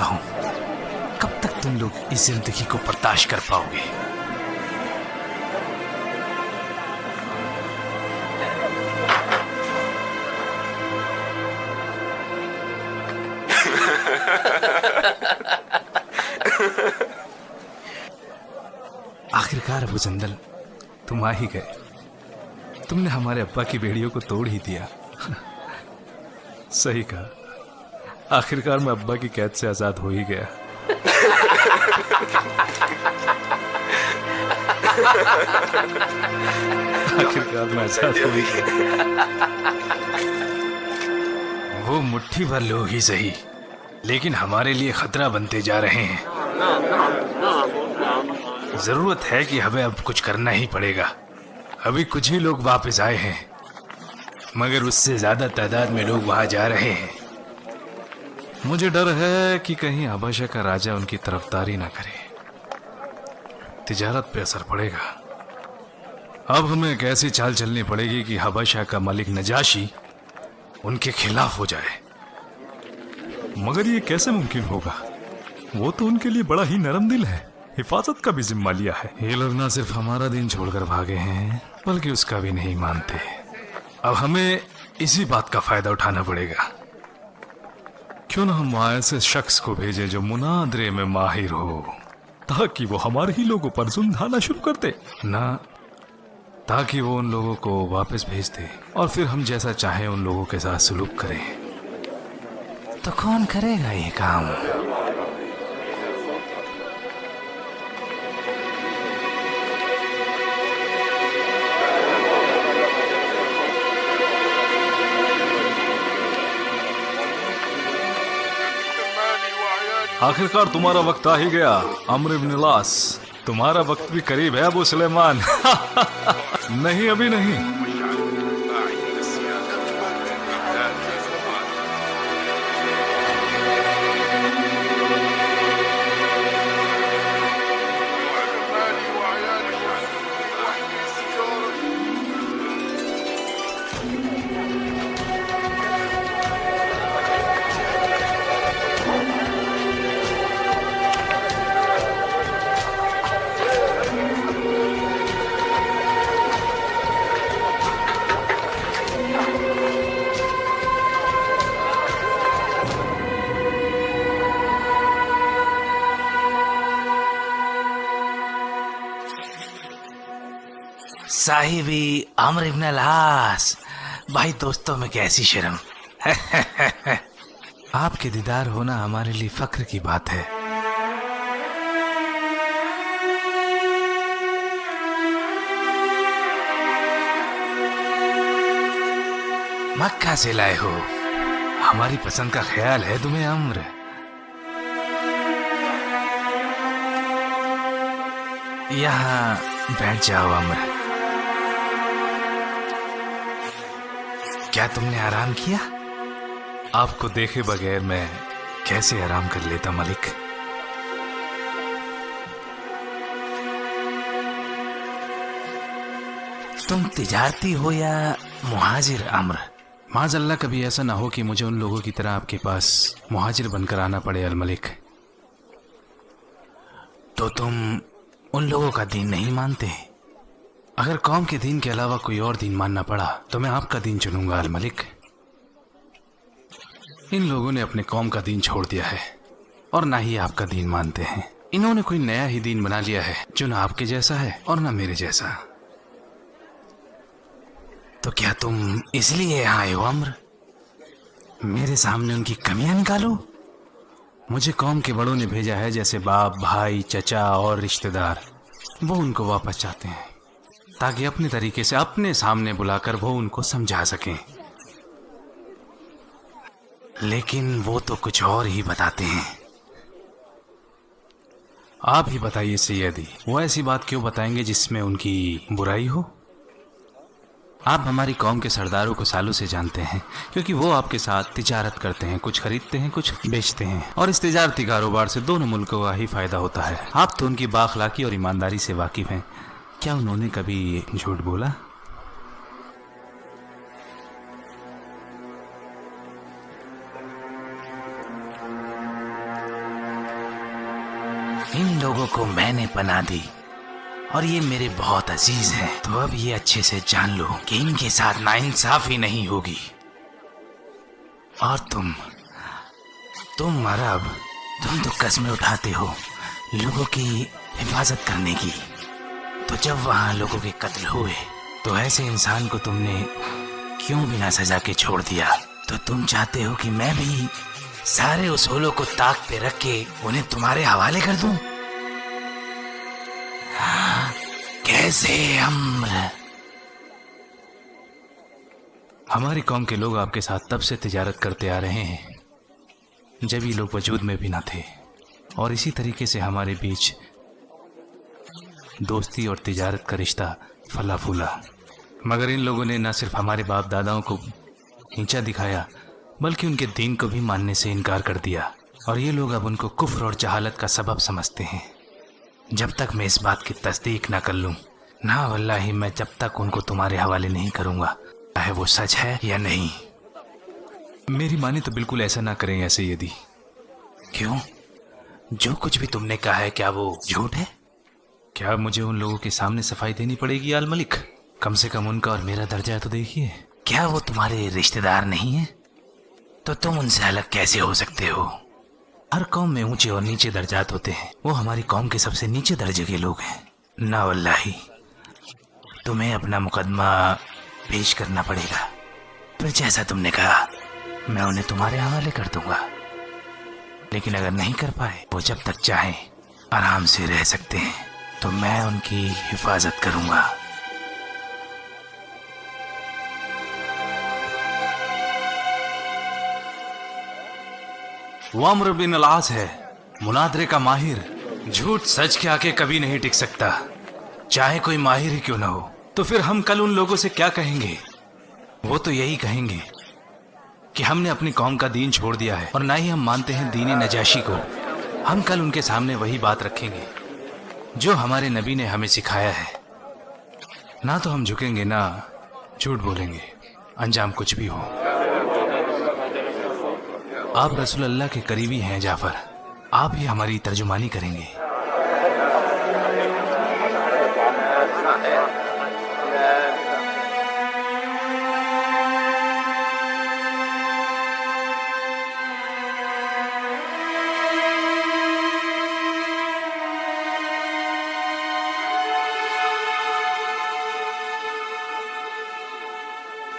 जानता हूं कब तक तुम लोग इस जिंदगी को बर्दाश्त कर पाओगे। आखिरकार अबू जंदल तुम आ ही गए। तुमने हमारे अब्बा की बेड़ियों को तोड़ ही दिया। सही कहा, आखिरकार मैं अब्बा की कैद से आजाद हो ही गया। आखिरकार मैं आजाद हो ही गया। वो मुट्ठी भर लोग ही सही, लेकिन हमारे लिए खतरा बनते जा रहे हैं। जरूरत है कि हमें अब कुछ करना ही पड़ेगा। अभी कुछ ही लोग वापस आए हैं, मगर उससे ज्यादा तादाद में लोग वहां जा रहे हैं। मुझे डर है कि कहीं हबशा का राजा उनकी तरफदारी ना करे, तिजारत पे असर पड़ेगा। अब हमें एक ऐसी चाल चलनी पड़ेगी कि हबशा का मलिक नजाशी उनके खिलाफ हो जाए। मगर ये कैसे मुमकिन होगा? वो तो उनके लिए बड़ा ही नरम दिल है, हिफाजत का भी जिम्मा लिया है। ये लोग ना सिर्फ हमारा दिन छोड़कर भागे हैं, बल्कि उसका भी नहीं मानते। अब हमें इसी बात का फायदा उठाना पड़ेगा। क्यों ना हम वहां ऐसे शख्स को भेजें जो मुनादरे में माहिर हो, ताकि वो हमारे ही लोगों पर जुल्म ढाना शुरू कर दे ना, ताकि वो उन लोगों को वापस भेज दे और फिर हम जैसा चाहे उन लोगों के साथ सलूक करें। तो कौन करेगा ये काम? आखिरकार तुम्हारा वक्त आ ही गया अम्र इब्न लास। तुम्हारा वक्त भी करीब है अबू सुलेमान। नहीं, अभी नहीं। साहिबी अम्र इब्न लास, भाई दोस्तों में कैसी शर्म। आपके दीदार होना हमारे लिए फख्र की बात है। मक्का से लाए हो, हमारी पसंद का ख्याल है तुम्हें अम्र। यहाँ बैठ जाओ अम्र। क्या तुमने आराम किया? आपको देखे बगैर मैं कैसे आराम कर लेता मलिक। तुम तिजारती हो या मुहाजिर अम्र? माज़अल्लाह कभी ऐसा ना हो कि मुझे उन लोगों की तरह आपके पास मुहाजिर बनकर आना पड़े अल मलिक। तो तुम उन लोगों का दीन नहीं मानते? अगर कौम के दीन के अलावा कोई और दीन मानना पड़ा तो मैं आपका दीन चुनूंगा अल मलिक। इन लोगों ने अपने कौम का दीन छोड़ दिया है और ना ही आपका दीन मानते हैं। इन्होंने कोई नया ही दीन बना लिया है जो ना आपके जैसा है और ना मेरे जैसा। तो क्या तुम इसलिए यहाँ आए हो अम्र? मेरे सामने उनकी कमियां निकालो? मुझे कौम के बड़ों ने भेजा है, जैसे बाप, भाई, चचा और रिश्तेदार। वो उनको वापस चाहते हैं ताकि अपने तरीके से अपने सामने बुलाकर वो उनको समझा सकें। लेकिन वो तो कुछ और ही बताते हैं। आप ही बताइए सैयदी, वो ऐसी बात क्यों बताएंगे जिसमें उनकी बुराई हो? आप हमारी कौम के सरदारों को सालों से जानते हैं, क्योंकि वो आपके साथ तिजारत करते हैं, कुछ खरीदते हैं, कुछ बेचते हैं, और इस तिजारती कारोबार से दोनों मुल्कों का ही फायदा होता है। आप तो उनकी बाखलाकी और ईमानदारी से वाकिफ हैं। क्या उन्होंने कभी झूठ बोला? इन लोगों को मैंने पनाह दी और ये मेरे बहुत अजीज हैं। तो अब ये अच्छे से जान लो कि इनके साथ नाइंसाफी नहीं होगी। और तुम अरब, तुम तो कस्में उठाते हो लोगों की हिफाजत करने की। तो जब वहां लोगों के कत्ल हुए तो ऐसे इंसान को तुमने क्यों बिना सजा के छोड़ दिया? तो तुम चाहते हो कि मैं भी सारे उसूलों को ताक पे रख के उन्हें तुम्हारे हवाले कर दूं? कैसे अम्र? हमारी कौम के लोग आपके साथ तब से तिजारत करते आ रहे हैं जब ये लोग वजूद में भी ना थे, और इसी तरीके से हमारे बीच दोस्ती और तिजारत का रिश्ता फला फूला। मगर इन लोगों ने न सिर्फ हमारे बाप दादाओं को नीचा दिखाया बल्कि उनके दीन को भी मानने से इनकार कर दिया, और ये लोग अब उनको कुफ्र और जहालत का सबब समझते हैं। जब तक मैं इस बात की तस्दीक ना कर लूं, ना वल्लाही मैं जब तक उनको तुम्हारे हवाले नहीं करूंगा, चाहे वो सच है या नहीं। मेरी माने तो बिल्कुल ऐसा ना करें ऐसे। यदि क्यों? जो कुछ भी तुमने कहा है क्या वो झूठ है? क्या मुझे उन लोगों के सामने सफाई देनी पड़ेगी आल मलिक? कम से कम उनका और मेरा दर्जा तो देखिए। क्या वो तुम्हारे रिश्तेदार नहीं है? तो तुम उनसे अलग कैसे हो सकते हो? हर कौम में ऊंचे और नीचे दर्जात होते हैं। वो हमारी कौम के सबसे नीचे दर्जे के लोग हैं। ना वल्लाही, तुम्हें अपना मुकदमा पेश करना पड़ेगा। फिर जैसा तुमने कहा मैं उन्हें तुम्हारे हवाले कर दूंगा। लेकिन अगर नहीं कर पाए, वो जब तक चाहे आराम से रह सकते हैं, तो मैं उनकी हिफाजत करूंगा। वो अम्र बिन अल-आस है, मुनादरे का माहिर। झूठ सच के आके कभी नहीं टिक सकता, चाहे कोई माहिर ही क्यों ना हो। तो फिर हम कल उन लोगों से क्या कहेंगे? वो तो यही कहेंगे कि हमने अपनी कौम का दीन छोड़ दिया है और ना ही हम मानते हैं दीन नजाशी को। हम कल उनके सामने वही बात रखेंगे जो हमारे नबी ने हमें सिखाया है। ना तो हम झुकेंगे ना झूठ बोलेंगे, अंजाम कुछ भी हो। आप रसूल अल्लाह के करीबी हैं जाफर, आप ही हमारी तर्जुमानी करेंगे।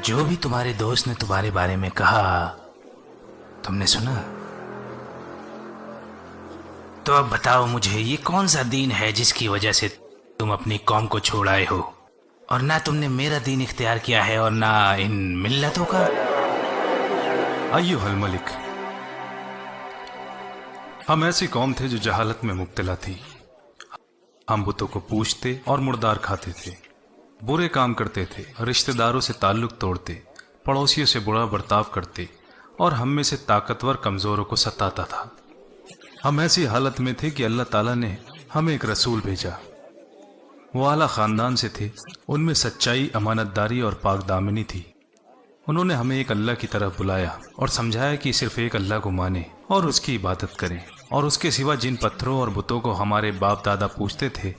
जो भी तुम्हारे दोस्त ने तुम्हारे बारे में कहा तुमने सुना? तो अब बताओ मुझे, ये कौन सा दीन है जिसकी वजह से तुम अपनी कौम को छोड़ आए हो? और ना तुमने मेरा दीन इख्तियार किया है और ना इन मिल्लतों का। अय्युहल मलिक, हम ऐसी कौम थे जो जहालत में मुब्तला थी। हम बुतों को पूजते और मुर्दार खाते थे, बुरे काम करते थे, रिश्तेदारों से ताल्लुक तोड़ते, पड़ोसियों से बुरा बर्ताव करते और हम में से ताकतवर कमज़ोरों को सताता था। हम ऐसी हालत में थे कि अल्लाह ताला ने हमें एक रसूल भेजा। वो आला ख़ानदान से थे, उनमें सच्चाई, अमानतदारी और पाकदामनी थी। उन्होंने हमें एक अल्लाह की तरफ बुलाया और समझाया कि सिर्फ एक अल्लाह को माने और उसकी इबादत करें, और उसके सिवा जिन पत्थरों और बुतों को हमारे बाप दादा पूजते थे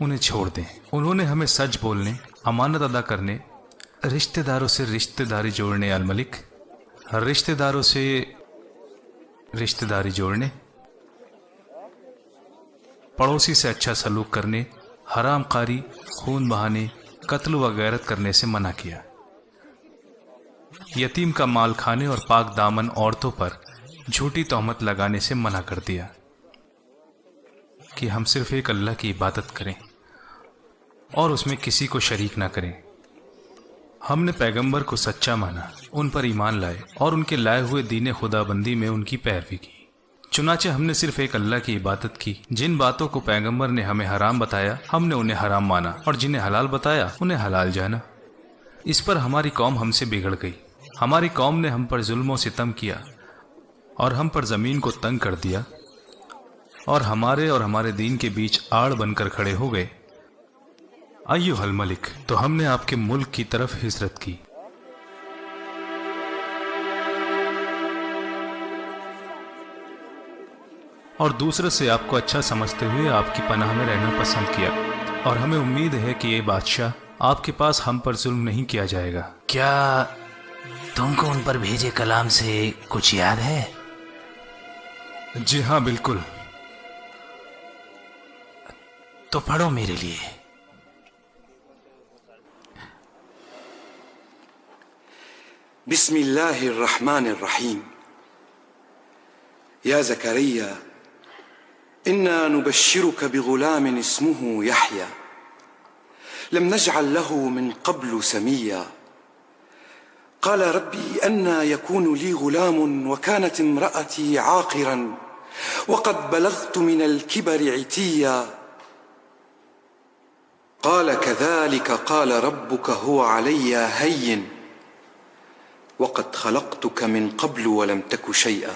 उन्हें छोड़ दें। उन्होंने हमें सच बोलने, अमानत अदा करने, रिश्तेदारों से रिश्तेदारी जोड़ने, अल मलिक, रिश्तेदारों से रिश्तेदारी जोड़ने, पड़ोसी से अच्छा सलूक करने, हराम कारी, खून बहाने, कत्ल व गैरत करने से मना किया। यतीम का माल खाने और पाक दामन औरतों पर झूठी तोहमत लगाने से मना कर दिया कि हम सिर्फ एक अल्लाह की इबादत करें और उसमें किसी को शरीक ना करें। हमने पैगंबर को सच्चा माना, उन पर ईमान लाए और उनके लाए हुए दीन खुदाबंदी में उनकी पैरवी की। चुनाचे हमने सिर्फ एक अल्लाह की इबादत की। जिन बातों को पैगंबर ने हमें हराम बताया हमने उन्हें हराम माना, और जिन्हें हलाल बताया उन्हें हलाल जाना। इस पर हमारी कौम हमसे बिगड़ गई। हमारी कौम ने हम पर जुल्म और सितम किया और हम पर ज़मीन को तंग कर दिया और हमारे दीन के बीच आड़ बनकर खड़े हो गए। अय्युहल मलिक, तो हमने आपके मुल्क की तरफ हिजरत की। और दूसरे से आपको अच्छा समझते हुए आपकी पनाह में रहना पसंद किया, और हमें उम्मीद है कि ये बादशाह आपके पास हम पर जुल्म नहीं किया जाएगा। क्या तुमको उन पर भेजे कलाम से कुछ याद है? जी हाँ, बिल्कुल। तो पढ़ो मेरे लिए। बिस्मिल्लाहिर्रहमानिर्रहीम। या ज़करिया इन्ना नुबश्शिरुका बिग़ुलामिन इस्मुहु यहया लम नजअल लहू मिन क़ब्लु समय्या क़ाल रब्बी अन्ना यकूनु ली ग़ुलामुन वकानत इम्रअती आक़िरन वक़द बलग़तु मिनल किबरि इतिय्या क़ाल कज़ालिक क़ाल रब्बुक हुवा अलय्या हय्यिन वक़द ख़लक़तुक मिन क़ब्लु वलम तकु शैअ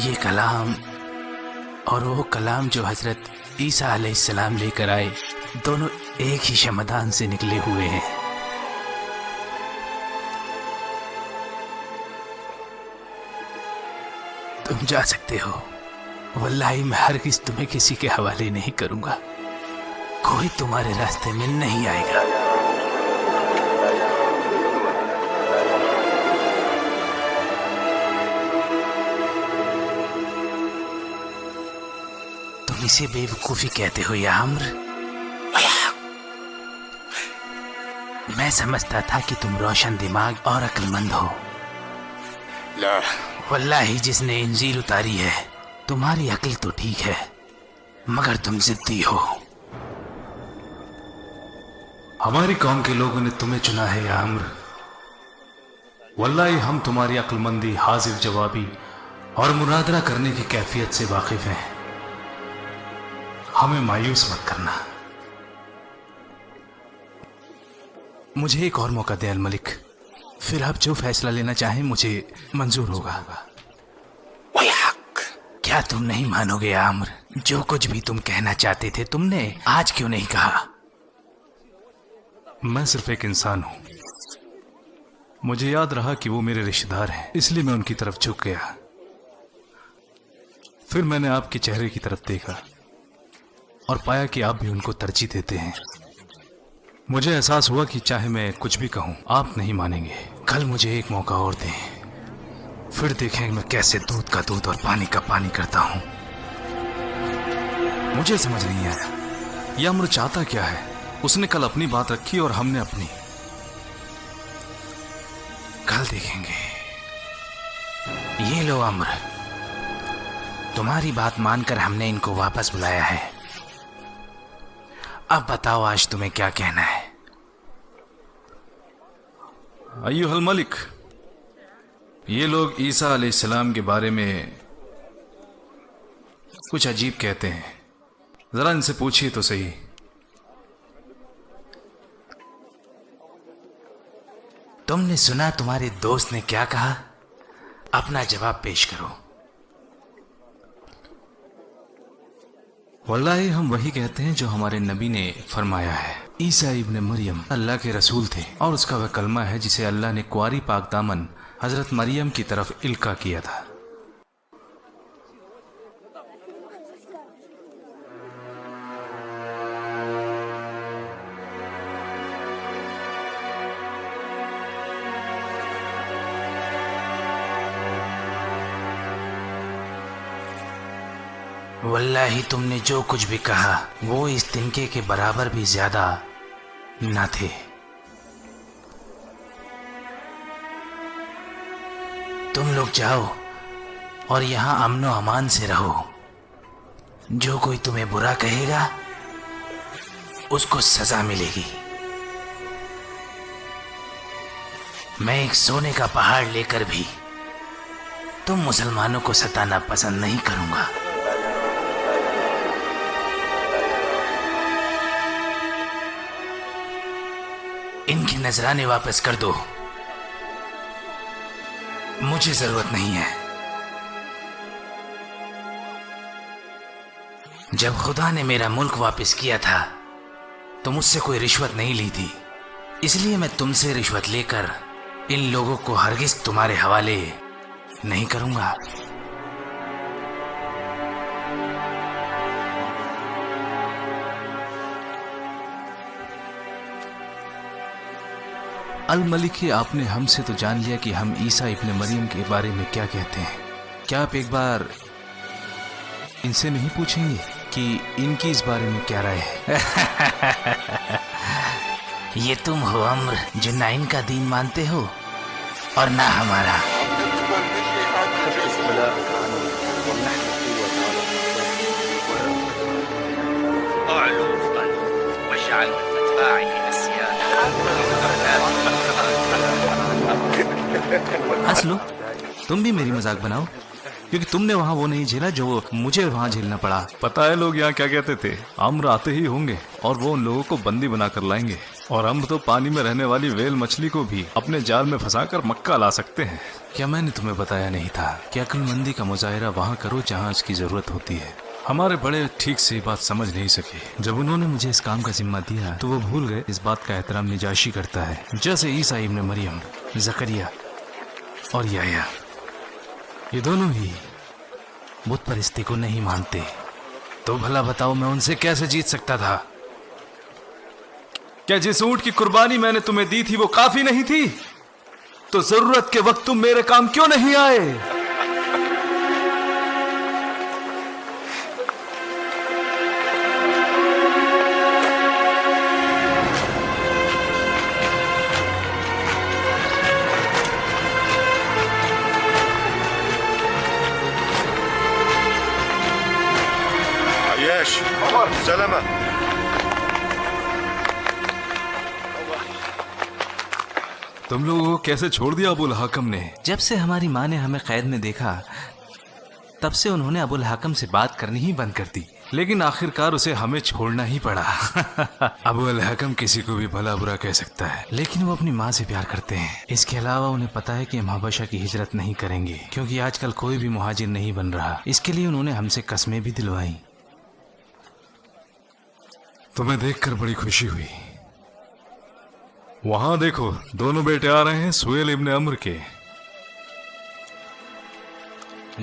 ये कलाम और वो कलाम जो हजरत ईसा अलैहिस्सलाम लेकर आए, दोनों एक ही शमदान से निकले हुए हैं। तुम जा सकते हो। वल्लाही मैं हरगिज़ तुम्हें किसी के हवाले नहीं करूंगा। कोई तुम्हारे रास्ते में नहीं आएगा। तुम इसे बेवकूफी कहते हो या अम्र? मैं समझता था कि तुम रोशन दिमाग और अक्लमंद हो। वल्लाही जिसने इंजील उतारी है, तुम्हारी अक्ल तो ठीक है, मगर तुम जिद्दी हो। हमारी कौम के लोगों ने तुम्हें चुना है या अम्र। वल्लाही हम तुम्हारी अक्लमंदी, हाजिर जवाबी और मुनादरा करने की कैफियत से वाकिफ हैं। हमें मायूस मत करना। मुझे एक और मौका दे अल मलिक, फिर आप जो फैसला लेना चाहें मुझे मंजूर होगा। क्या तुम नहीं मानोगे आम्र? जो कुछ भी तुम कहना चाहते थे तुमने आज क्यों नहीं कहा? मैं सिर्फ एक इंसान हूं। मुझे याद रहा कि वो मेरे रिश्तेदार हैं, इसलिए मैं उनकी तरफ झुक गया। फिर मैंने आपके चेहरे की तरफ देखा और पाया कि आप भी उनको तरजीह देते हैं। मुझे एहसास हुआ कि चाहे मैं कुछ भी कहूं, आप नहीं मानेंगे। कल मुझे एक मौका और दें, फिर देखें मैं कैसे दूध का दूध और पानी का पानी करता हूं। मुझे समझ नहीं आया ये अम्र चाहता क्या है। उसने कल अपनी बात रखी और हमने अपनी। कल देखेंगे। ये लो अम्र, तुम्हारी बात मानकर हमने इनको वापस बुलाया है। अब बताओ आज तुम्हें क्या कहना है? अय्युहल मलिक, ये लोग ईसा अलैहिस्सलाम के बारे में कुछ अजीब कहते हैं। जरा इनसे पूछिए तो सही। तुमने सुना तुम्हारे दोस्त ने क्या कहा? अपना जवाब पेश करो। वल्लाही हम वही कहते हैं जो हमारे नबी ने फरमाया है। ईसा इब्न मरियम अल्लाह के रसूल थे और उसका वह कलमा है जिसे अल्लाह ने कुंवारी पाक दामन हजरत मरियम की तरफ इल्का किया था। वल्लाही तुमने जो कुछ भी कहा वो इस तिनके के बराबर भी ज्यादा ना थे। तुम लोग जाओ और यहाँ अमन व अमान से रहो। जो कोई तुम्हें बुरा कहेगा उसको सजा मिलेगी। मैं एक सोने का पहाड़ लेकर भी तुम मुसलमानों को सताना पसंद नहीं करूंगा। इनके नजराने वापस कर दो, मुझे जरूरत नहीं है। जब खुदा ने मेरा मुल्क वापस किया था तो मुझसे कोई रिश्वत नहीं ली थी, इसलिए मैं तुमसे रिश्वत लेकर इन लोगों को हरगिज तुम्हारे हवाले नहीं करूंगा। अल मलिक, आपने हमसे तो जान लिया कि हम ईसा इब्ने मरियम के बारे में क्या कहते हैं। क्या आप एक बार इनसे नहीं पूछेंगे कि इनकी इस बारे में क्या राय है? ये तुम हो अम्र जो ना इनका दीन मानते हो और ना हमारा। हंस लो, तुम भी मेरी मजाक बनाओ, क्योंकि तुमने वहाँ वो नहीं झेला जो मुझे वहाँ झेलना पड़ा। पता है लोग यहाँ क्या कहते थे? अम्र आते ही होंगे और वो उन लोगों को बंदी बनाकर लाएंगे, और अम्र तो पानी में रहने वाली वेल मछली को भी अपने जाल में फंसाकर मक्का ला सकते हैं। क्या मैंने तुम्हें बताया नहीं था कि अक्लमंदी का मुजाहिरा वहाँ करो जहाँ इसकी जरूरत होती है। हमारे बड़े ठीक से ये बात समझ नहीं सके। जब उन्होंने मुझे इस काम का जिम्मा दिया तो वो भूल गए इस बात का एहतराम निजाशी करता है, जैसे ईसा इब्ने मरियम, जकरिया और याया, ये दोनों ही बुत परस्ती को नहीं मानते। तो भला बताओ मैं उनसे कैसे जीत सकता था? क्या जिस ऊंट की कुर्बानी मैंने तुम्हें दी थी वो काफी नहीं थी? तो जरूरत के वक्त तुम मेरे काम क्यों नहीं आए? सलामा। तुम लोगों को कैसे छोड़ दिया अबुल हाकम ने? जब से हमारी माँ ने हमें कैद में देखा तब से उन्होंने अबुल हाकम से बात करनी ही बंद कर दी। लेकिन आखिरकार उसे हमें छोड़ना ही पड़ा। अबुल हाकम किसी को भी भला बुरा कह सकता है, लेकिन वो अपनी माँ से प्यार करते हैं। इसके अलावा उन्हें पता है कि हम हबशा की हिजरत नहीं करेंगे, क्योंकि आजकल कोई भी मुहाजिर नहीं बन रहा। इसके लिए उन्होंने हमसे कस्में भी दिलवाई। तुम्हें देखकर बड़ी खुशी हुई। वहां देखो, दोनों बेटे आ रहे हैं सुहेल इब्ने अम्र के।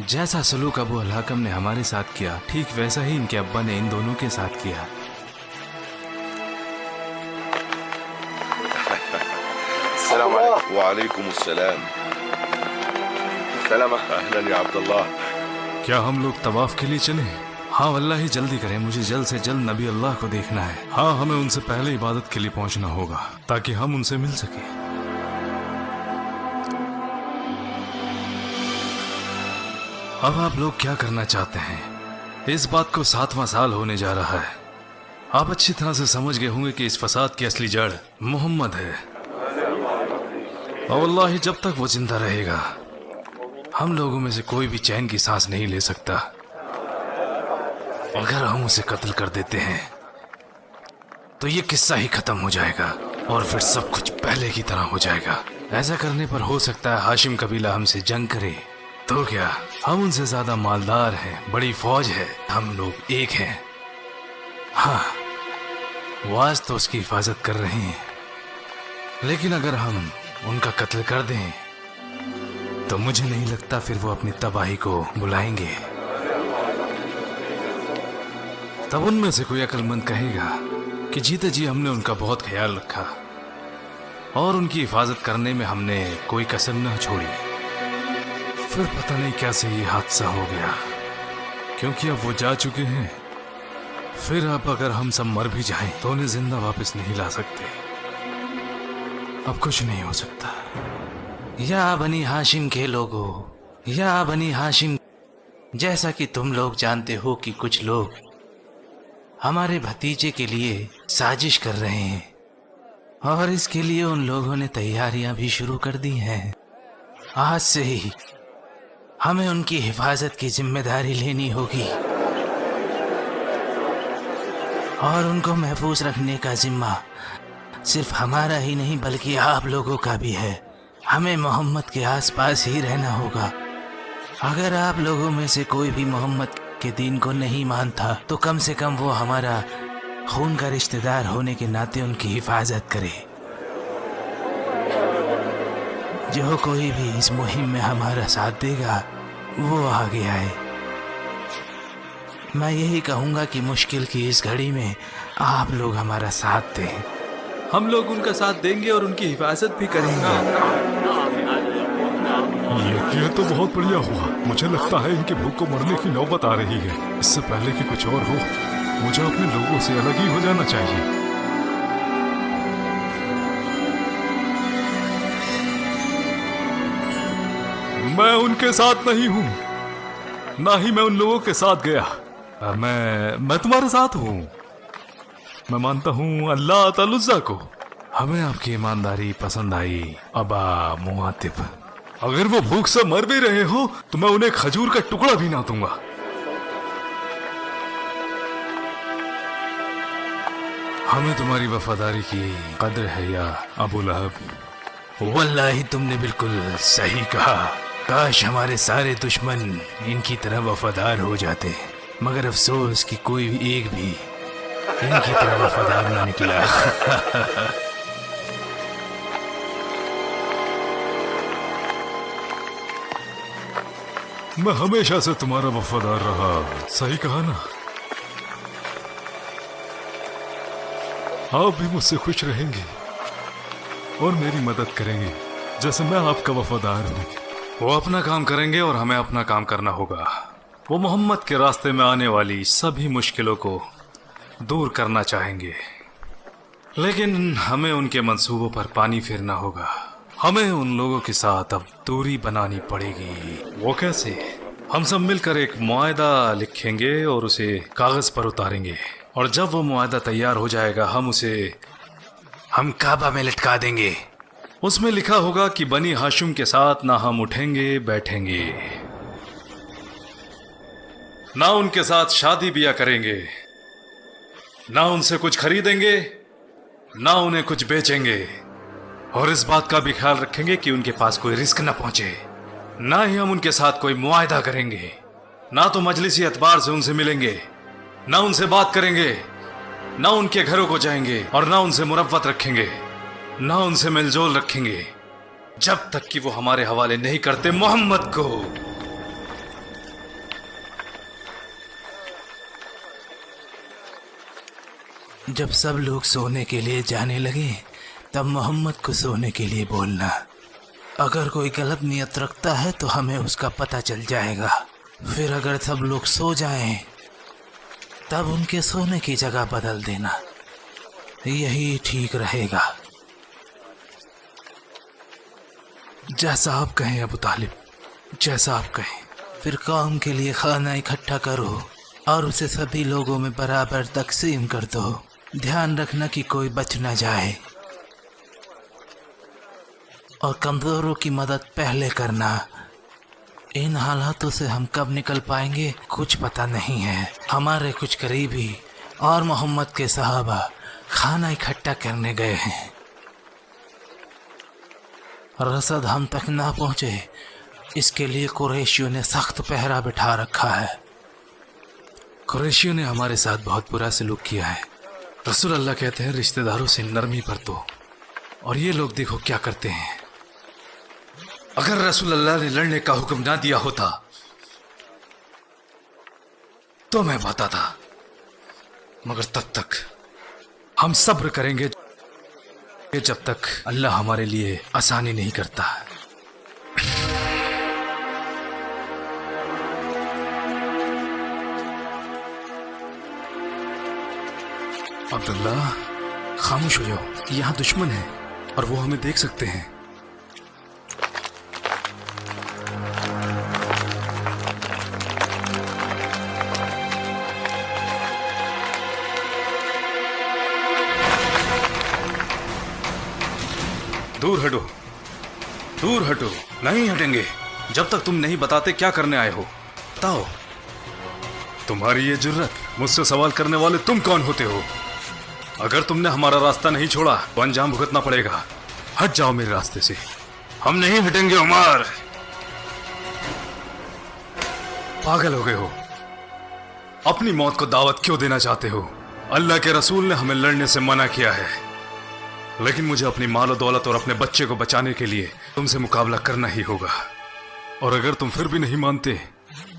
जैसा सलूक अबू अल हाकम ने हमारे साथ किया, ठीक वैसा ही इनके अब्बा ने इन दोनों के साथ किया। वालेकुम अस्सलाम। सलाम। अहलन या अब्दुल्लाह। क्या हम लोग तवाफ के लिए चले? हाँ वल्लाही जल्दी करें, मुझे जल्द से जल्द नबी अल्लाह को देखना है। हाँ, हमें उनसे पहले इबादत के लिए पहुंचना होगा ताकि हम उनसे मिल सके। अब आप लोग क्या करना चाहते हैं? इस बात को 7वां साल होने जा रहा है। आप अच्छी तरह से समझ गए होंगे कि इस फसाद की असली जड़ मोहम्मद है, और वल्लाही जब तक वो जिंदा रहेगा हम लोगों में से कोई भी चैन की सांस नहीं ले सकता। अगर हम उसे कत्ल कर देते हैं तो ये किस्सा ही खत्म हो जाएगा और फिर सब कुछ पहले की तरह हो जाएगा। ऐसा करने पर हो सकता है हाशिम कबीला हमसे जंग करे, तो क्या हम उनसे ज्यादा मालदार हैं, बड़ी फौज है, हम लोग एक हैं। हाँ, वो आज तो उसकी हिफाजत कर रहे हैं, लेकिन अगर हम उनका कत्ल कर दें तो मुझे नहीं लगता फिर वो अपनी तबाही को बुलाएंगे। तब उनमें से कोई अक्लमंद कहेगा कि जीते जी हमने उनका बहुत ख्याल रखा और उनकी हिफाजत करने में हमने कोई कसर न छोड़ी। फिर पता नहीं कैसे ये हादसा हो गया। क्योंकि अब वो जा चुके हैं। फिर अब अगर हम सब मर भी जाएं तो उन्हें जिंदा वापस नहीं ला सकते। अब कुछ नहीं हो सकता। या बनी हाशिम के लोगों, या बनी हाशिम, जैसा कि तुम लोग जानते हो कि कुछ लोग हमारे भतीजे के लिए साजिश कर रहे हैं और इसके लिए उन लोगों ने तैयारियां भी शुरू कर दी हैं। आज से ही हमें उनकी हिफाजत की जिम्मेदारी लेनी होगी और उनको महफूज रखने का जिम्मा सिर्फ हमारा ही नहीं बल्कि आप लोगों का भी है। हमें मोहम्मद के आसपास ही रहना होगा। अगर आप लोगों में से कोई भी मोहम्मद के दीन को नहीं मानता तो कम से कम वो हमारा खून का रिश्तेदार होने के नाते उनकी हिफाजत करे। जो कोई भी इस मुहिम में हमारा साथ देगा वो आगे आए। मैं यही कहूँगा कि मुश्किल की इस घड़ी में आप लोग हमारा साथ दें। हम लोग उनका साथ देंगे और उनकी हिफाजत भी करेंगे। ये तो बहुत बढ़िया हुआ। मुझे लगता है इनके भूख को मरने की नौबत आ रही है। इससे पहले कि कुछ और हो, मुझे अपने लोगों से अलग ही हो जाना चाहिए। मैं उनके साथ नहीं हूं, ना ही मैं उन लोगों के साथ गया। मैं तुम्हारे साथ हूं। मैं मानता हूं अल्लाह तआला को। हमें आपकी ईमानदारी पसंद आई अबा मुआतिब। अगर वो भूख से मर भी रहे हो तो मैं उन्हें खजूर का टुकड़ा भी ना दूंगा। हमें तुम्हारी वफादारी की कद्र है या अबू लहब। वल्लाही तुमने बिल्कुल सही कहा। काश हमारे सारे दुश्मन इनकी तरह वफादार हो जाते, मगर अफसोस कि कोई भी एक भी इनकी तरह वफादार ना निकला। मैं हमेशा से तुम्हारा वफादार रहा। सही कहा ना? आप भी मुझसे खुश रहेंगे और मेरी मदद करेंगे जैसे मैं आपका वफादार हूं। वो अपना काम करेंगे और हमें अपना काम करना होगा। वो मोहम्मद के रास्ते में आने वाली सभी मुश्किलों को दूर करना चाहेंगे, लेकिन हमें उनके मंसूबों पर पानी फेरना होगा। हमें उन लोगों के साथ अब दूरी बनानी पड़ेगी। वो कैसे? हम सब मिलकर एक मुआहदा लिखेंगे और उसे कागज पर उतारेंगे, और जब वो मुआहदा तैयार हो जाएगा हम काबा में लटका देंगे। उसमें लिखा होगा कि बनी हाशिम के साथ ना हम उठेंगे बैठेंगे, ना उनके साथ शादी ब्याह करेंगे, ना उनसे कुछ खरीदेंगे, ना उन्हें कुछ बेचेंगे, और इस बात का भी ख्याल रखेंगे कि उनके पास कोई रिस्क न पहुंचे। ना ही हम उनके साथ कोई मुआहदा करेंगे, ना तो मजलिसी एतबार से उनसे मिलेंगे, ना उनसे बात करेंगे, ना उनके घरों को जाएंगे, और ना उनसे मुरव्वत रखेंगे, ना उनसे मिलजोल रखेंगे, जब तक कि वो हमारे हवाले नहीं करते मोहम्मद को। जब सब लोग सोने के लिए जाने लगे तब मोहम्मद को सोने के लिए बोलना। अगर कोई गलत नियत रखता है तो हमें उसका पता चल जाएगा। फिर अगर सब लोग सो जाएं तब उनके सोने की जगह बदल देना, यही ठीक रहेगा। जैसा आप कहें अबू तालिब, जैसा आप कहें। फिर कौम के लिए खाना इकट्ठा करो और उसे सभी लोगों में बराबर तकसीम कर दो। ध्यान रखना कि कोई बच न जाए, और कमजोरों की मदद पहले करना। इन हालातों से हम कब निकल पाएंगे कुछ पता नहीं है। हमारे कुछ करीबी और मोहम्मद के सहाबा खाना इकट्ठा करने गए हैं। रसद हम तक ना पहुंचे इसके लिए कुरैशियों ने सख्त पहरा बिठा रखा है। कुरैशियों ने हमारे साथ बहुत बुरा सलूक किया है। रसूल अल्लाह कहते हैं रिश्तेदारों से नरमी बरतो, और ये लोग देखो क्या करते हैं। अगर रसूल अल्लाह ने लड़ने का हुक्म ना दिया होता तो मैं बताता, मगर तब तक हम सब्र करेंगे जब तक अल्लाह हमारे लिए आसानी नहीं करता। अब्दुल्ला, खामोश हो जाओ। यहाँ दुश्मन है और वो हमें देख सकते हैं। दूर हटो, दूर हटो। नहीं हटेंगे जब तक तुम नहीं बताते क्या करने आए हो। बताओ, तुम्हारी ये जुर्रत, मुझसे सवाल करने वाले तुम कौन होते हो? अगर तुमने हमारा रास्ता नहीं छोड़ा तो अंजाम भुगतना पड़ेगा। हट जाओ मेरे रास्ते से। हम नहीं हटेंगे उमर। पागल हो गए हो? अपनी मौत को दावत क्यों देना चाहते हो? अल्लाह के रसूल ने हमें लड़ने से मना किया है, लेकिन मुझे अपनी माल और दौलत और अपने बच्चे को बचाने के लिए तुमसे मुकाबला करना ही होगा। और अगर तुम फिर भी नहीं मानते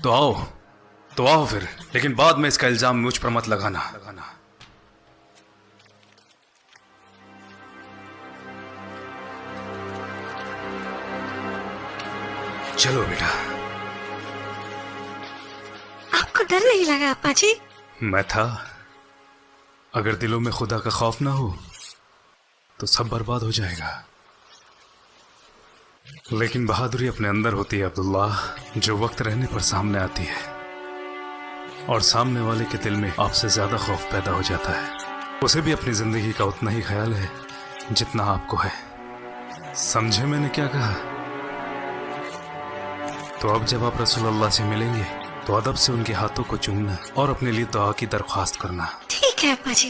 तो आओ फिर, लेकिन बाद में इसका इल्जाम मुझ पर मत लगाना। चलो बेटा। आपको डर नहीं लगा अप्पा जी? मैं था। अगर दिलों में खुदा का खौफ ना हो तो सब बर्बाद हो जाएगा। लेकिन बहादुरी अपने अंदर होती है अब्दुल्ला, जो वक्त रहने पर सामने आती है, और सामने वाले के दिल में आपसे ज्यादा खौफ पैदा हो जाता है। उसे भी अपनी जिंदगी का उतना ही ख्याल है जितना आपको है। समझे मैंने क्या कहा? तो अब जब आप रसूलुल्लाह से मिलेंगे तो अदब से उनके हाथों को चूमना और अपने लिए दुआ की दरख्वास्त करना। ठीक है अप्पा जी।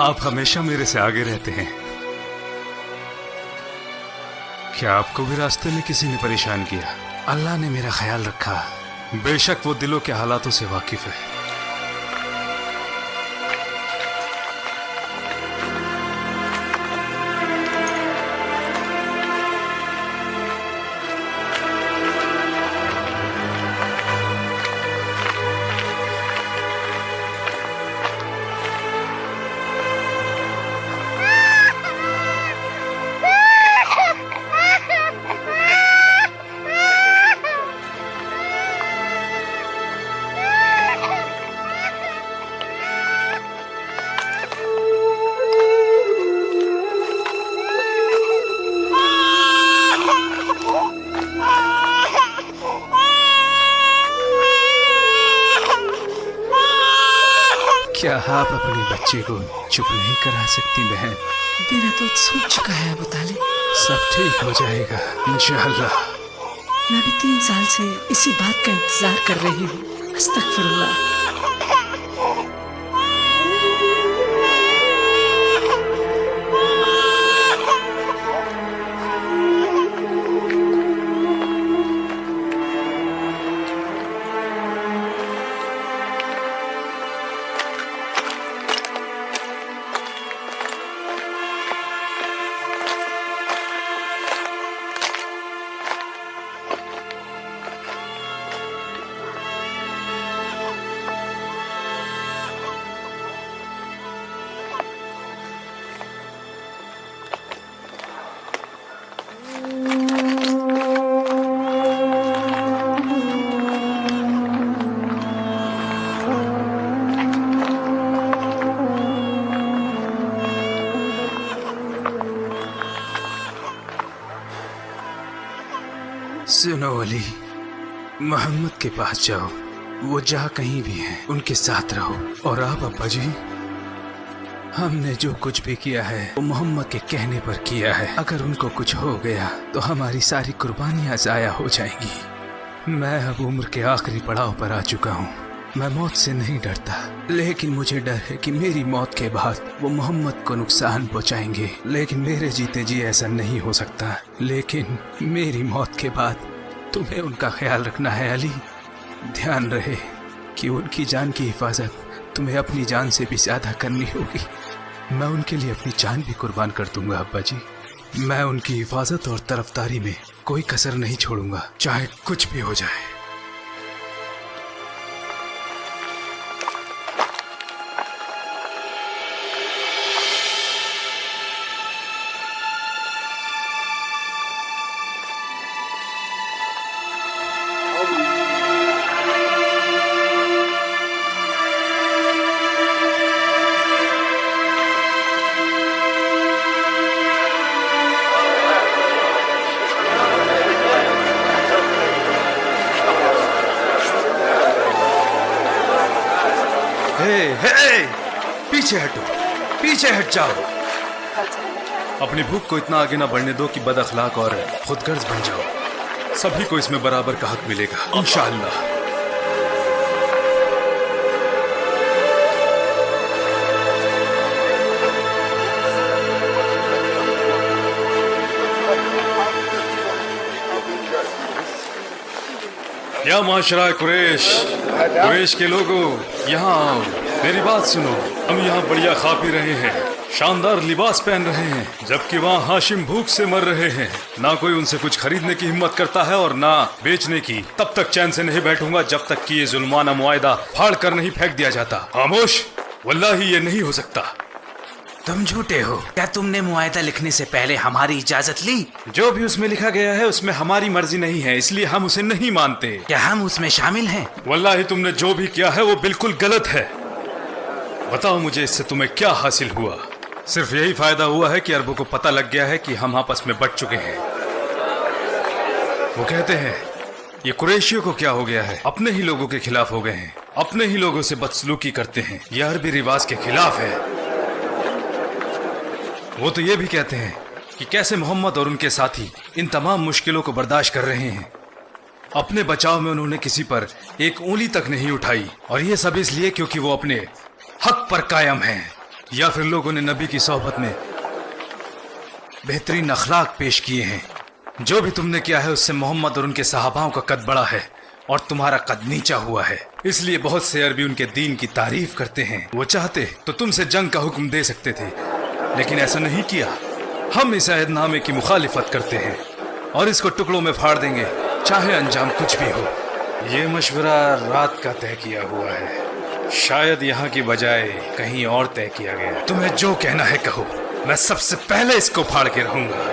आप हमेशा मेरे से आगे रहते हैं। क्या आपको भी रास्ते में किसी ने परेशान किया? अल्लाह ने मेरा ख्याल रखा। बेशक वो दिलों के हालातों से वाकिफ है। क्या आप अपने बच्चे को चुप नहीं करा सकती बहन? मेरा तो सूझ चुका है अबू तालिब। सब ठीक हो जाएगा इंशाअल्लाह। मैं भी 3 साल से इसी बात का इंतजार कर रही हूँ। अस्तगफिरुल्लाह। सुनो अली, मोहम्मद के पास जाओ। वो जहाँ कहीं भी हैं उनके साथ रहो। और आप अब्बा जी, हमने जो कुछ भी किया है वो मोहम्मद के कहने पर किया है। अगर उनको कुछ हो गया तो हमारी सारी कुर्बानियाँ जाया हो जाएंगी। मैं अब उम्र के आखिरी पड़ाव पर आ चुका हूँ। मैं मौत से नहीं डरता, लेकिन मुझे डर है कि मेरी मौत के बाद वो मोहम्मद को नुकसान पहुँचाएंगे। लेकिन मेरे जीते जी ऐसा नहीं हो सकता। लेकिन मेरी मौत के बाद तुम्हें उनका ख्याल रखना है अली। ध्यान रहे कि उनकी जान की हिफाजत तुम्हें अपनी जान से भी ज्यादा करनी होगी। मैं उनके लिए अपनी जान भी कुर्बान कर दूंगा अब्बा जी। मैं उनकी हिफाजत और तरफदारी में कोई कसर नहीं छोड़ूंगा, चाहे कुछ भी हो जाए। हे, पीछे हटो, पीछे हट जाओ। अपनी भूख को इतना आगे ना बढ़ने दो कि बद अखलाक और खुदगर्ज बन जाओ। सभी को इसमें बराबर का हक मिलेगा इंशाअल्लाह। या माशरा कुरैश, कुरैश के लोगों, यहाँ आओ, मेरी बात सुनो। हम यहाँ बढ़िया खा पी रहे हैं, शानदार लिबास पहन रहे हैं, जबकि वहाँ हाशिम भूख से मर रहे हैं। ना कोई उनसे कुछ खरीदने की हिम्मत करता है और ना बेचने की। तब तक चैन से नहीं बैठूंगा जब तक कि ये जुल्माना मुआयदा फाड़ कर नहीं फेंक दिया जाता। खामोश, वल्लाही ये नहीं हो सकता। तुम झूठे हो। क्या तुमने मुआयदा लिखने से पहले हमारी इजाजत ली? जो भी उसमें लिखा गया है उसमें हमारी मर्जी नहीं है, इसलिए हम उसे नहीं मानते। क्या हम उसमें शामिल हैं? वल्लाही तुमने जो भी किया है वो बिल्कुल गलत है। बताओ मुझे, इससे तुम्हें क्या हासिल हुआ? सिर्फ यही फायदा हुआ है कि अरबों को पता लग गया है कि हम आपस में बट चुके हैं। वो कहते हैं ये कुरैशियों को क्या हो गया है, अपने ही लोगों के खिलाफ हो गए हैं, अपने ही लोगों से बदसलूकी करते हैं। यह अरबी रिवाज के खिलाफ है। वो तो ये भी कहते हैं कि कैसे मोहम्मद और उनके साथी इन तमाम मुश्किलों को बर्दाश्त कर रहे हैं। अपने बचाव में उन्होंने किसी पर एक उंगली तक नहीं उठाई, और ये सब इसलिए क्योंकि वो अपने हक पर कायम हैं। या फिर लोगों ने नबी की सोहबत में बेहतरीन अखलाक पेश किए हैं। जो भी तुमने किया है उससे मोहम्मद और उनके सहाबाओं का कद बड़ा है और तुम्हारा कद नीचा हुआ है। इसलिए बहुत से अरबी उनके दीन की तारीफ करते हैं। वो चाहते तो तुमसे जंग का हुक्म दे सकते थे, लेकिन ऐसा नहीं किया। हम इस अहदनामे की मुखालिफत करते हैं और इसको टुकड़ों में फाड़ देंगे, चाहे अंजाम कुछ भी हो। ये मशवरा रात का तय किया हुआ है, शायद यहाँ की बजाय कहीं और तय किया गया। तुम्हें जो कहना है कहो, मैं सबसे पहले इसको फाड़ के रहूंगा।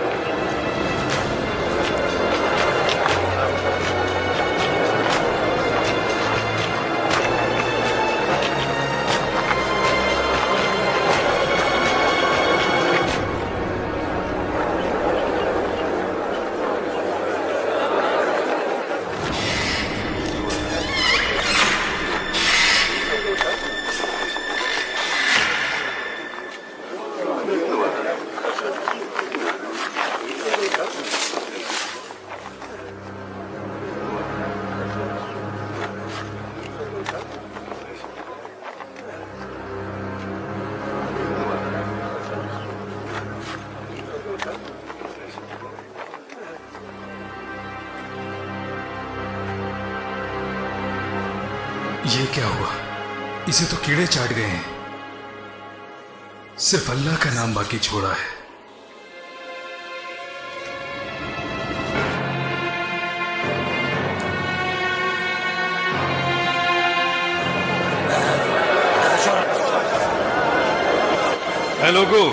ये क्या हुआ? इसे तो कीड़े चाट गए हैं। सिर्फ अल्लाह का नाम बाकी छोड़ा है। ऐ लोगों,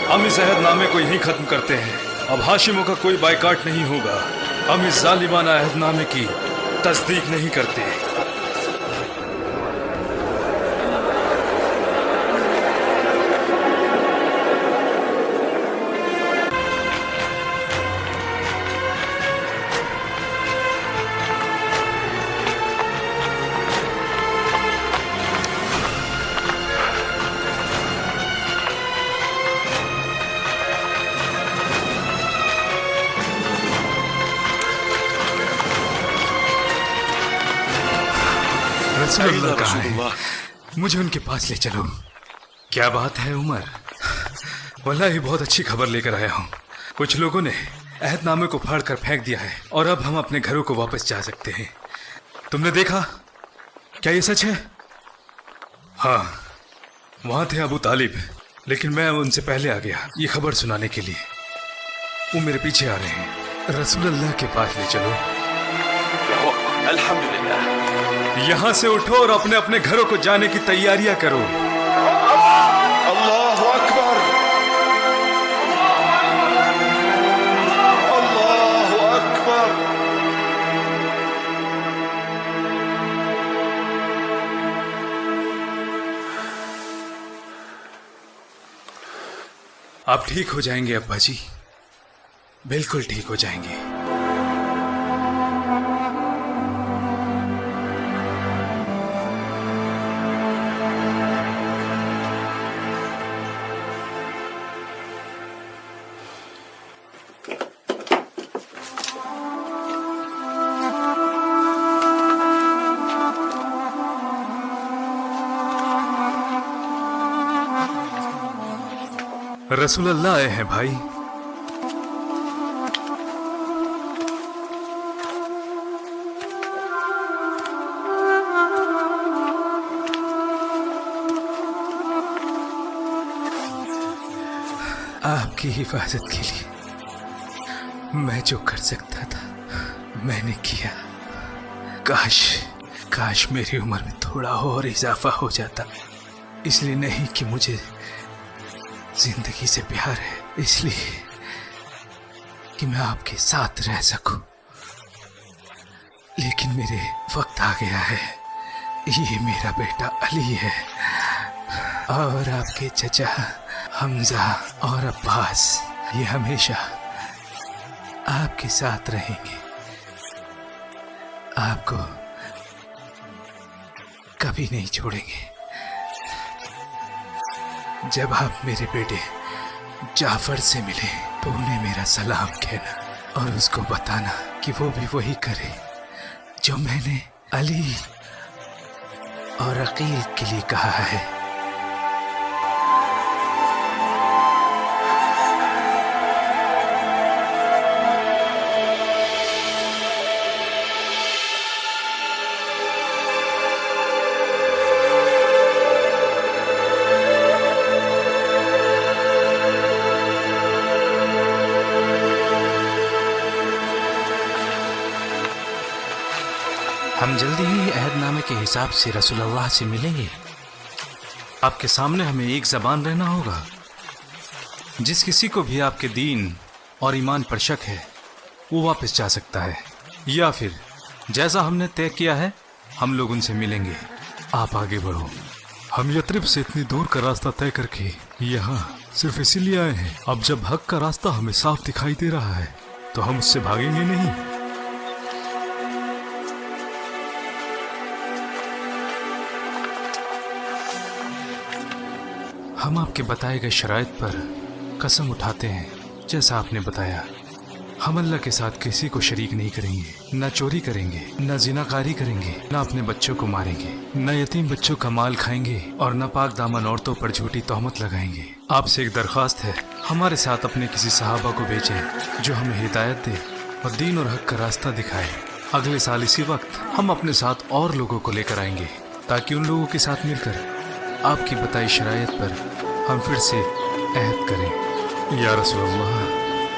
हम इस अहदनामे को यहीं खत्म करते हैं। अब हाशिमों का कोई बायकाट नहीं होगा। हम इस जालिमाना अहदनामे की तस्दीक नहीं करते। रसूलुल्लाह कहाँ है? मुझे उनके पास ले चलो। क्या बात है उमर? वल्लाही बहुत अच्छी खबर लेकर आया हूँ। कुछ लोगों ने अहदनामे को फाड़ कर फेंक दिया है और अब हम अपने घरों को वापस जा सकते हैं। तुमने देखा? क्या ये सच है? हाँ, वहां थे अबू तालिब, लेकिन मैं उनसे पहले आ गया ये खबर सुनाने के लिए। वो मेरे पीछे आ रहे हैं। रसूलुल्लाह के पास ले चलो। अल्हम्दुलिल्लाह। यहाँ से उठो और अपने अपने घरों को जाने की तैयारियां करो। अल्लाहु अकबर, अल्लाहु अकबर। आप ठीक हो जाएंगे अब्बा जी, बिल्कुल ठीक हो जाएंगे। रसूल अल्लाह आए हैं भाई। आपकी हिफाजत के लिए मैं जो कर सकता था मैंने किया। काश मेरी उम्र में थोड़ा और इजाफा हो जाता। इसलिए नहीं कि मुझे जिंदगी से प्यार है, इसलिए कि मैं आपके साथ रह सकूं। लेकिन मेरे वक्त आ गया है। ये मेरा बेटा अली है और आपके चचा हमजा और अब्बास ये हमेशा आपके साथ रहेंगे। आपको कभी नहीं छोड़ेंगे। जब आप मेरे बेटे जाफर से मिले तो उन्हें मेरा सलाम कहना और उसको बताना कि वो भी वही करे जो मैंने अली और अकील के लिए कहा है। हम जल्दी ही अहदनामे के हिसाब से रसूलुल्लाह से मिलेंगे। आपके सामने हमें एक ज़बान रहना होगा। जिस किसी को भी आपके दीन और ईमान पर शक है वो वापस जा सकता है, या फिर जैसा हमने तय किया है हम लोग उनसे मिलेंगे। आप आगे बढ़ो। हम यथरिब से इतनी दूर का रास्ता तय करके यहाँ सिर्फ इसीलिए आए हैं। अब जब हक का रास्ता हमें साफ दिखाई दे रहा है तो हम उससे भागेंगे नहीं। हम आपके बताए गए शराइत पर कसम उठाते हैं जैसा आपने बताया। हम अल्लाह के साथ किसी को शरीक नहीं करेंगे, न चोरी करेंगे, न जिनाकारी करेंगे, न अपने बच्चों को मारेंगे, न यतीम बच्चों का माल खाएंगे और न पाक दामन औरतों पर झूठी तोहमत लगाएंगे। आपसे एक दरख्वास्त है, हमारे साथ अपने किसी सहाबा को भेजें जो हमें हिदायत दे और दीन और हक का रास्ता दिखाए। अगले साल इसी वक्त हम अपने साथ और लोगों को लेकर आएंगे ताकि उन लोगों के साथ मिलकर आपकी बताई शरायत पर हम फिर से अहद करें। या रसूलल्लाह,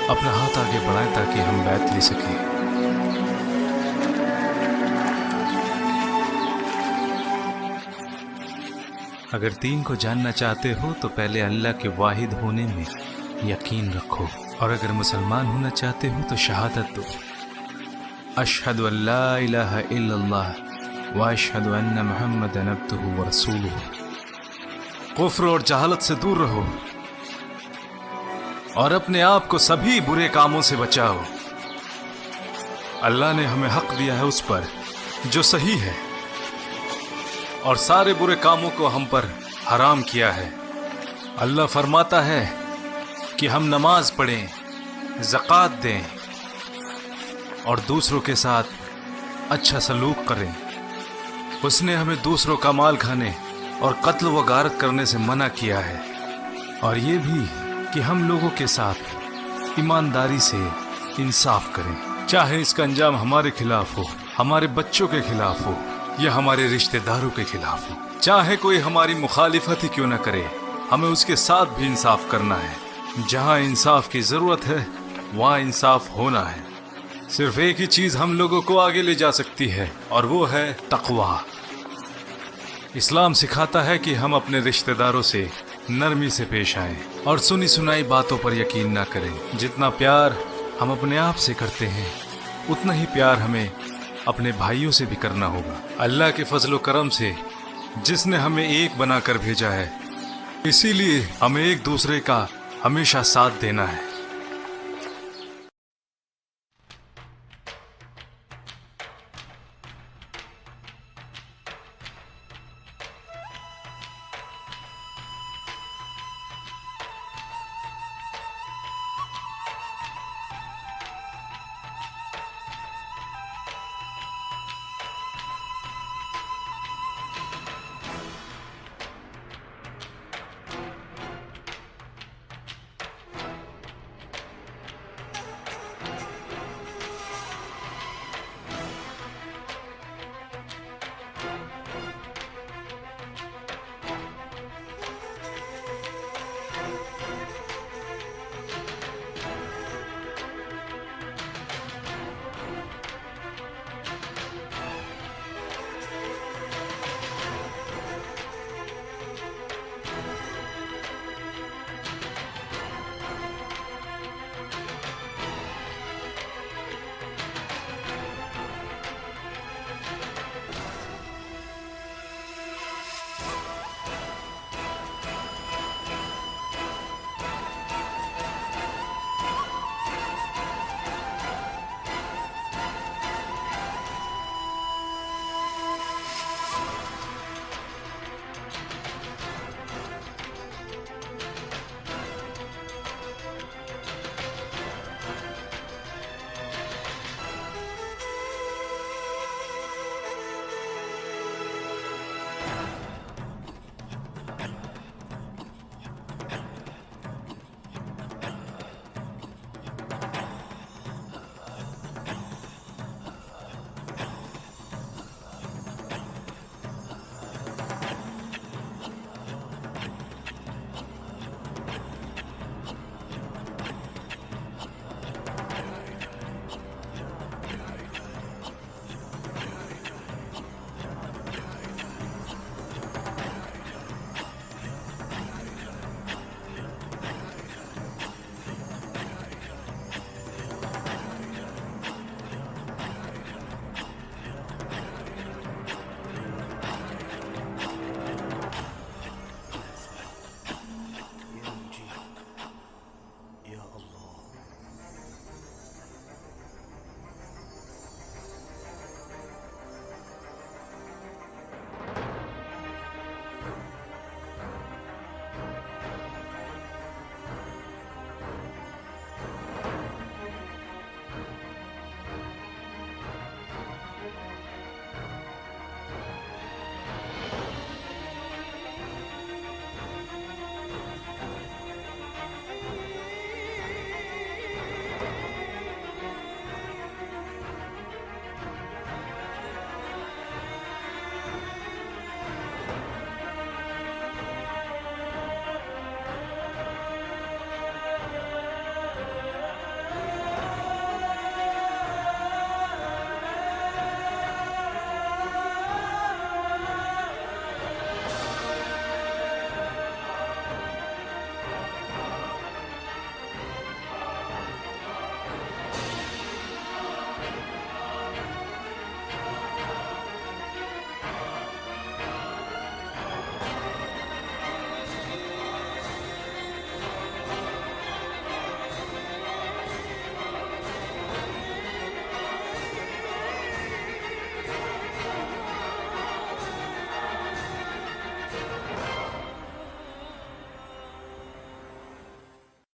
अपना हाथ आगे बढ़ाएं ताकि हम बैत ले सकें। अगर दीन को जानना चाहते हो तो पहले अल्लाह के वाहिद होने में यकीन रखो, और अगर मुसलमान होना चाहते हो तो शहादत दो, अशहदु अल्ला इलाहा इल्लल्लाह व अशहदु अन्ना मुहम्मदन अब्दुहु व रसूलुहु। कुफ्र और जहालत से दूर रहो और अपने आप को सभी बुरे कामों से बचाओ। अल्लाह ने हमें हक दिया है उस पर जो सही है और सारे बुरे कामों को हम पर हराम किया है। अल्लाह फरमाता है कि हम नमाज पढ़ें, ज़कात दें और दूसरों के साथ अच्छा सलूक करें। उसने हमें दूसरों का माल खाने और कत्ल व गारत करने से मना किया है, और ये भी कि हम लोगों के साथ ईमानदारी से इंसाफ करें, चाहे इसका अंजाम हमारे खिलाफ हो, हमारे बच्चों के खिलाफ हो या हमारे रिश्तेदारों के खिलाफ हो। चाहे कोई हमारी मुखालिफत ही क्यों न करे, हमें उसके साथ भी इंसाफ करना है। जहाँ इंसाफ की जरूरत है वहाँ इंसाफ होना है। सिर्फ एक ही चीज हम लोगों को आगे ले जा सकती है और वो है तकवा। इस्लाम सिखाता है कि हम अपने रिश्तेदारों से नरमी से पेश आएं और सुनी सुनाई बातों पर यकीन ना करें। जितना प्यार हम अपने आप से करते हैं उतना ही प्यार हमें अपने भाइयों से भी करना होगा। अल्लाह के फजलो करम से जिसने हमें एक बनाकर भेजा है, इसीलिए हमें एक दूसरे का हमेशा साथ देना है।